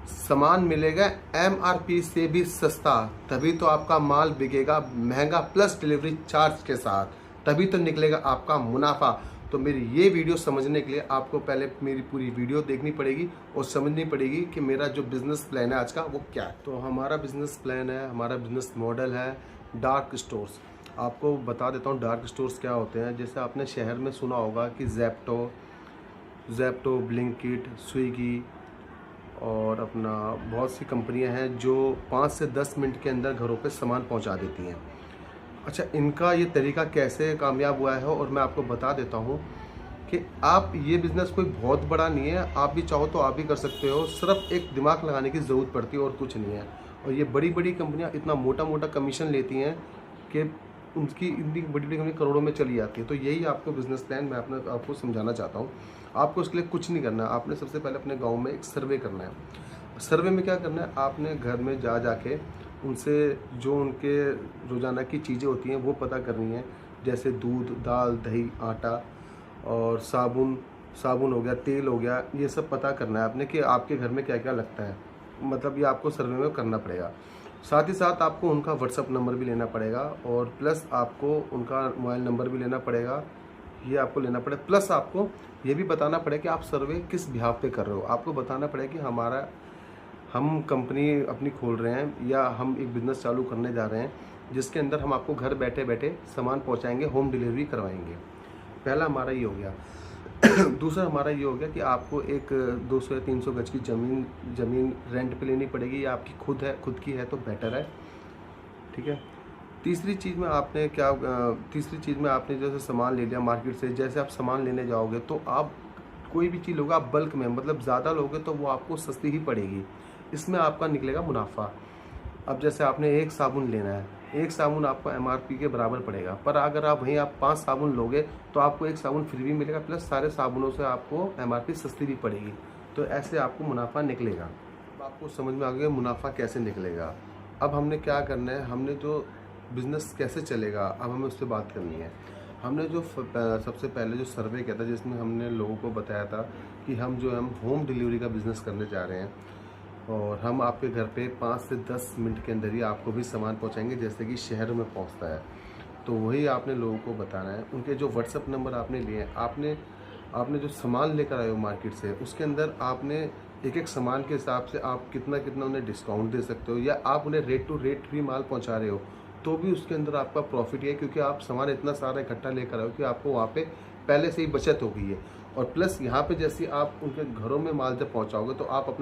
सामान मिलेगा एमआरपी से भी सस्ता, तभी तो आपका माल बिकेगा महंगा प्लस डिलीवरी चार्ज के साथ, तभी तो निकलेगा आपका मुनाफा। तो मेरी ये वीडियो समझने के लिए आपको पहले मेरी पूरी वीडियो देखनी पड़ेगी और समझनी पड़ेगी कि मेरा जो बिज़नेस प्लान है आज का वो क्या है। तो हमारा बिज़नेस प्लान है, हमारा बिज़नेस मॉडल है डार्क स्टोर्स। आपको बता देता हूँ डार्क स्टोर्स क्या होते हैं। जैसे आपने शहर में सुना होगा कि ज़ेप्टो, ब्लिंकिट, स्विगी और अपना बहुत सी कंपनियां हैं जो 5 से 10 मिनट के अंदर घरों पे सामान पहुंचा देती हैं। अच्छा, इनका ये तरीका कैसे कामयाब हुआ है और मैं आपको बता देता हूं कि आप ये बिज़नेस कोई बहुत बड़ा नहीं है, आप भी चाहो तो आप भी कर सकते हो, सिर्फ एक दिमाग लगाने की ज़रूरत पड़ती है और कुछ नहीं है। और ये बड़ी बड़ी कंपनियां इतना मोटा मोटा कमीशन लेती हैं कि इनकी बड़ी बड़ी कंपनी करोड़ों में चली जाती है। तो यही आपको बिज़नेस प्लान मैं आपको समझाना चाहता हूँ। आपको इसके लिए कुछ नहीं करना है, आपने सबसे पहले अपने गांव में एक सर्वे करना है। सर्वे में क्या करना है, आपने घर में जाके उनसे जो उनके रोज़ाना की चीज़ें होती हैं वो पता करनी है। जैसे दूध, दाल, दही, आटा और साबुन हो गया, तेल हो गया, ये सब पता करना है आपने कि आपके घर में क्या क्या लगता है। मतलब ये आपको सर्वे में करना पड़ेगा। साथ ही साथ आपको उनका व्हाट्सअप नंबर भी लेना पड़ेगा और प्लस आपको उनका मोबाइल नंबर भी लेना पड़ेगा, ये आपको लेना पड़ेगा। प्लस आपको ये भी बताना पड़ेगा कि आप सर्वे किस बिहाफ पे कर रहे हो। आपको बताना पड़ेगा कि हम कंपनी अपनी खोल रहे हैं या हम एक बिज़नेस चालू करने जा रहे हैं जिसके अंदर हम आपको घर बैठे बैठे सामान पहुंचाएंगे, होम डिलीवरी करवाएंगे। पहला हमारा ये हो गया। दूसरा हमारा ये हो गया कि आपको एक 200 या 300 गज की ज़मीन रेंट पे लेनी पड़ेगी, या आपकी खुद की है तो बेटर है, ठीक है। तीसरी चीज़ में आपने जैसे सामान ले लिया मार्केट से, जैसे आप सामान लेने जाओगे तो आप कोई भी चीज़ लोगे आप बल्क में, मतलब ज़्यादा लोगे तो वो आपको सस्ती ही पड़ेगी, इसमें आपका निकलेगा मुनाफा। अब जैसे आपने एक साबुन लेना है, एक साबुन आपको एमआरपी के बराबर पड़ेगा, पर अगर आप 5 साबुन लोगे तो आपको एक साबुन फ्री भी मिलेगा, प्लस सारे साबुनों से आपको एमआरपी सस्ती भी पड़ेगी। तो ऐसे आपको मुनाफा निकलेगा। अब आपको समझ में आ गया मुनाफा कैसे निकलेगा। अब हमने क्या करना है, हमने जो बिज़नेस कैसे चलेगा अब हमें उस पर बात करनी है। हमने जो सबसे पहले जो सर्वे किया था जिसमें हमने लोगों को बताया था कि हम होम डिलीवरी का बिज़नेस करने जा रहे हैं और हम आपके घर पे 5 से 10 मिनट के अंदर ही आपको भी सामान पहुंचाएंगे जैसे कि शहरों में पहुंचता है। तो वही आपने लोगों को बताना है। उनके जो व्हाट्सअप नंबर आपने लिए हैं, आपने जो सामान लेकर आए हो मार्केट से, उसके अंदर आपने एक एक सामान के हिसाब से आप कितना उन्हें डिस्काउंट दे सकते हो, या आप उन्हें रेट टू रेट भी माल पहुँचा रहे हो तो भी उसके अंदर आपका प्रॉफिट है, क्योंकि आप सामान इतना सारा इकट्ठा लेकर आओ कि आपको वहाँ पे पहले से ही बचत हो गई है। और प्लस यहाँ पे जैसे आप उनके घरों में माल जब पहुँचाओगे तो आप अपना